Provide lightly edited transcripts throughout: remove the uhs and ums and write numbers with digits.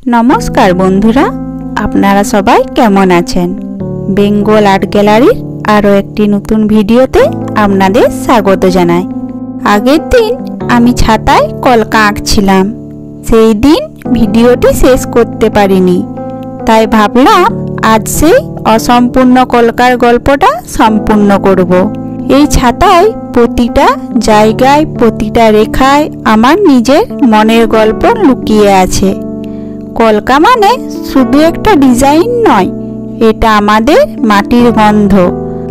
নমস্কার বন্ধুরা, আপনারা সবাই কেমন আছেন? বেঙ্গল আর্ট গ্যালারির আরও একটি নতুন ভিডিওতে আপনাদের স্বাগত জানাই। আগের দিন আমি ছাতায় কলকা আঁকছিলাম। সেই দিন ভিডিওটি শেষ করতে পারিনি, তাই ভাবলাম আজ সেই অসম্পূর্ণ কলকার গল্পটা সম্পূর্ণ করব। এই ছাতায় প্রতিটা জায়গায়, প্রতিটা রেখায় আমার নিজের মনের গল্প লুকিয়ে আছে। কলকা মানে শুধু একটা ডিজাইন নয়, এটা আমাদের মাটির গন্ধ,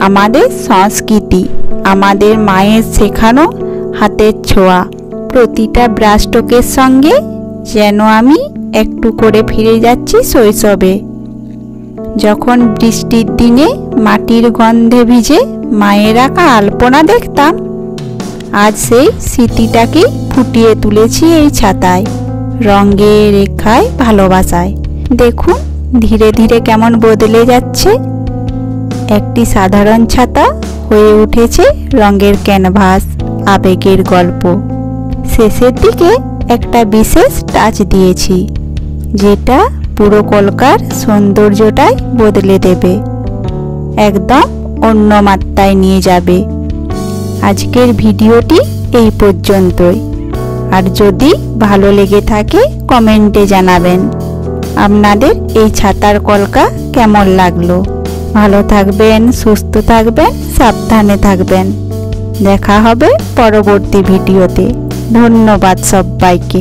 আমাদের সংস্কৃতি, আমাদের মায়ের শেখানো হাতের ছোঁয়া। প্রতিটা ব্রাশ স্ট্রোকের সঙ্গে যেন আমি একটু করে ফিরে যাচ্ছি শৈশবে, যখন বৃষ্টির দিনে মাটির গন্ধে ভিজে মায়ের আঁকা আলপনা দেখতাম। আজ সেই স্মৃতিটাকেই ফুটিয়ে তুলেছি এই ছাতায়, রঙে, রেখায়, ভালোবাসায়। দেখুন ধীরে ধীরে কেমন বদলে যাচ্ছে। একটি সাধারণ ছাতা হয়ে উঠেছে রঙের ক্যানভাস, আবেগের গল্প। শেষের দিকে একটা বিশেষ টাচ দিয়েছি, যেটা পুরো কলকার সৌন্দর্যটাই বদলে দেবে, একদম অন্য মাত্রায় নিয়ে যাবে। আজকের ভিডিওটি এই পর্যন্তই। আর যদি ভালো লেগে থাকে কমেন্টে জানাবেন আপনাদের এই ছাতার কলকা কেমন লাগলো। ভালো থাকবেন, সুস্থ থাকবেন, সাবধানে থাকবেন। দেখা হবে পরবর্তী ভিডিওতে। ধন্যবাদ সবাইকে।